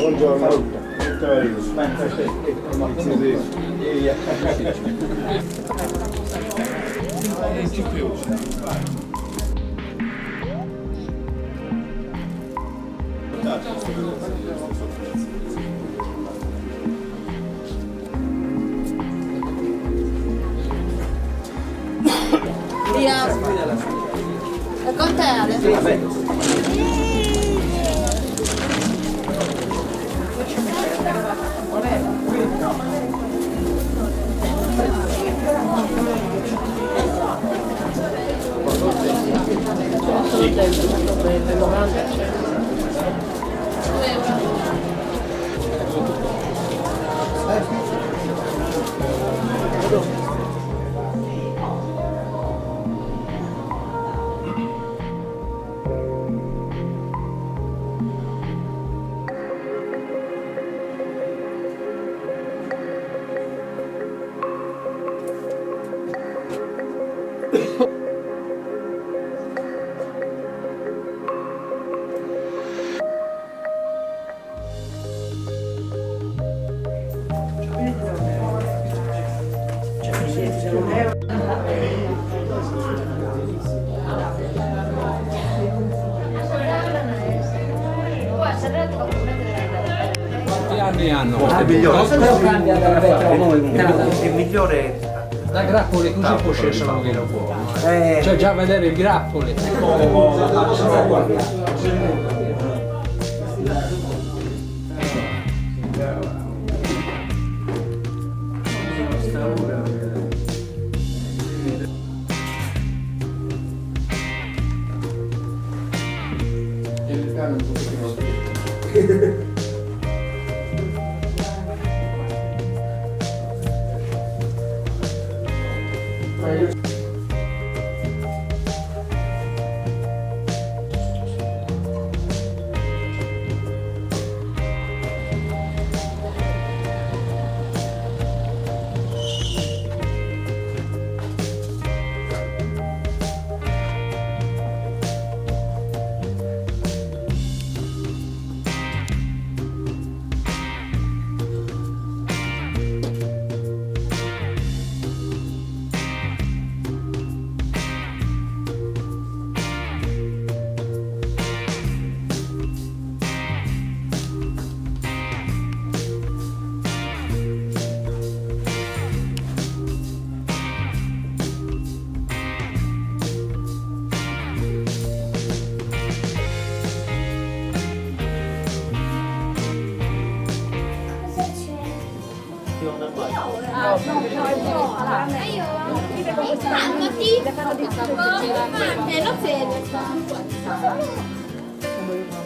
Buongiorno. Via. È con te Ale? Quanti anni hanno? Però cambia dal vetro. Il migliore Da grappoli così poi scendono via un po'. Cioè già vedere i grappoli.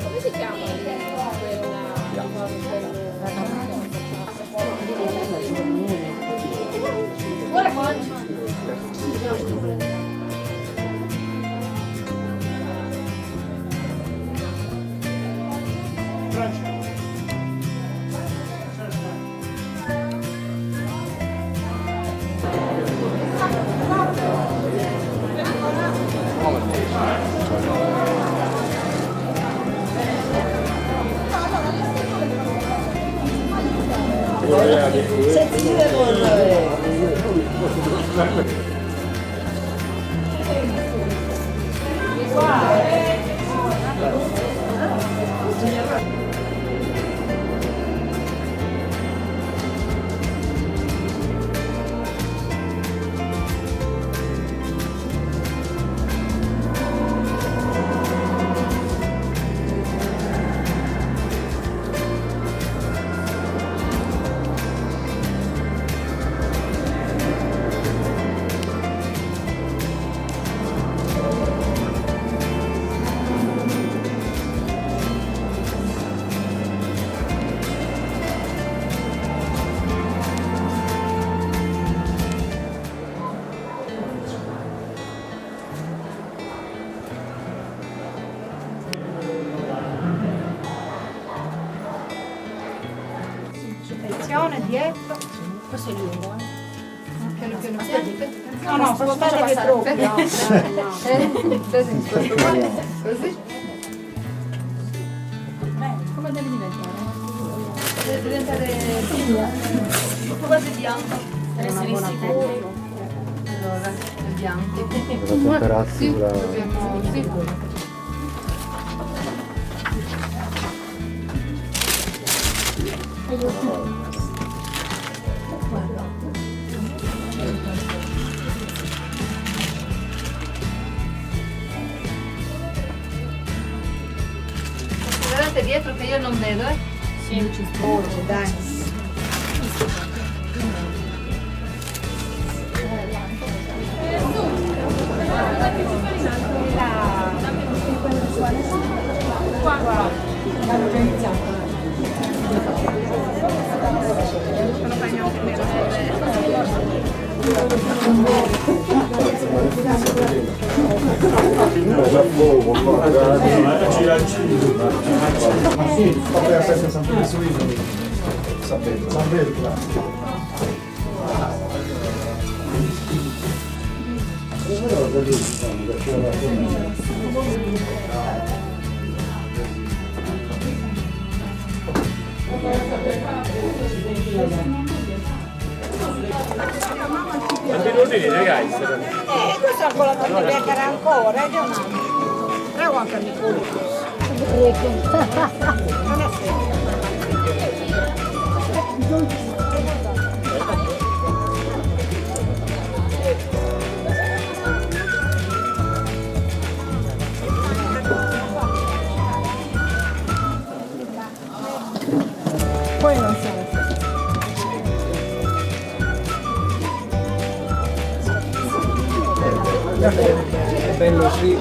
Come si chiama? Dietro. Questo è lungo, Piano piano. No, no, Spostate troppo. Così? Come deve diventare? deve diventare quasi bianco. Deve essere sicuro. Allora, è bianco. La temperatura. Dobbiamo... Sì. Guardate dietro che io non vedo, eh? Sì, ci sporge, dai. L'hanno già iniziato. Questo è quello che mi beccherà ancora, è domani. Prego anche mi Poi non so. È bello sì.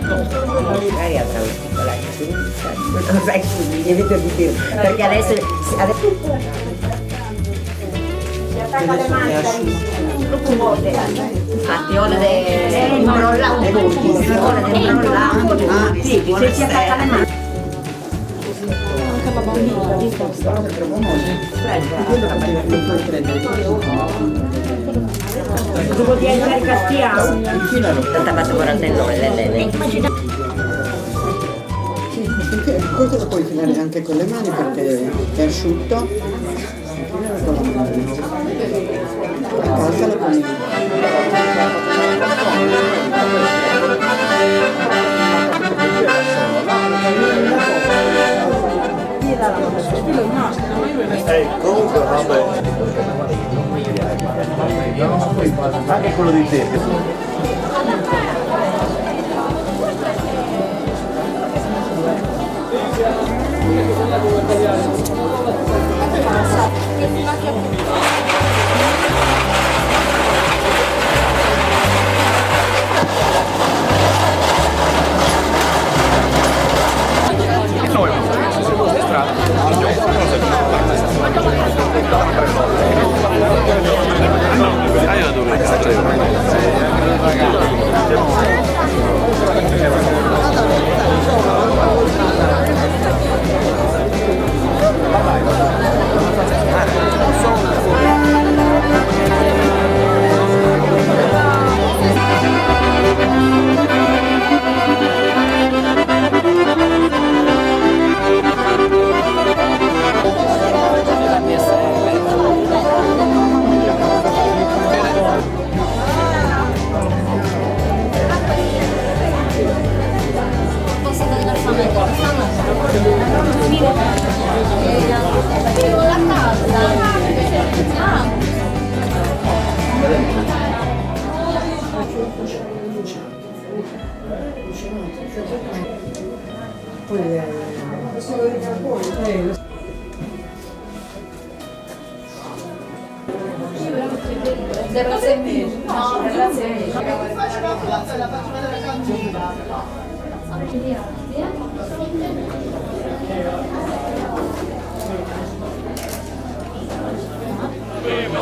Magari avrà una piccola differenza, non sai su, mi vedo di più, perché adesso si attacca le mani troppo volte. Infatti ora deve imbrollare, ora deve imbrollare, sì, se si attacca le mani. Devo dire che castiamo. Tanta fatto 49 Questo lo puoi filare anche con le mani perché è asciutto. Filare con la mano. A casa lo puoi. Comunque vabbè. Anche quello di te.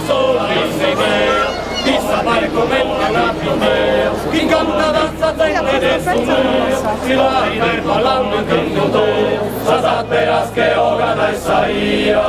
Sola insieme, di sapere come una piumea, chi canta danza gente nessuno, si va in ballando in canto, sa sapere che ora dai saia.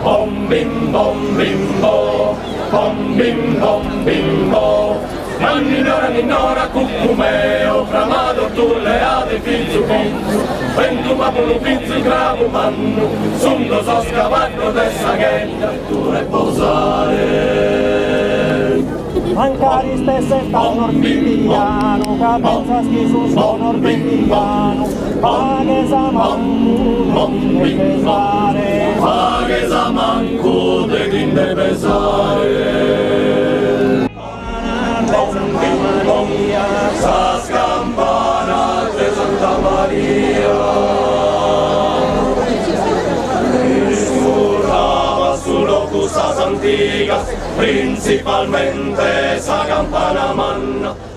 Bom bim bom bimbo, bom bim bom bimbo, ma ninnora cuccumeo, framado tu le ade pizzu pizzu, ventu papulu pizzu gravu mannu, sunno so scavallo dessa ghenda, tu reposare. Ancari stesse stanno orbigliano, capenza schisu sono orbigliano, paghe samancu de pesare, paghe samancu de pesare. Sa scampana de Santa Maria, discurrava su locus antigas, principalmente sa campana manna.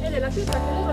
Ed è la pietra che loro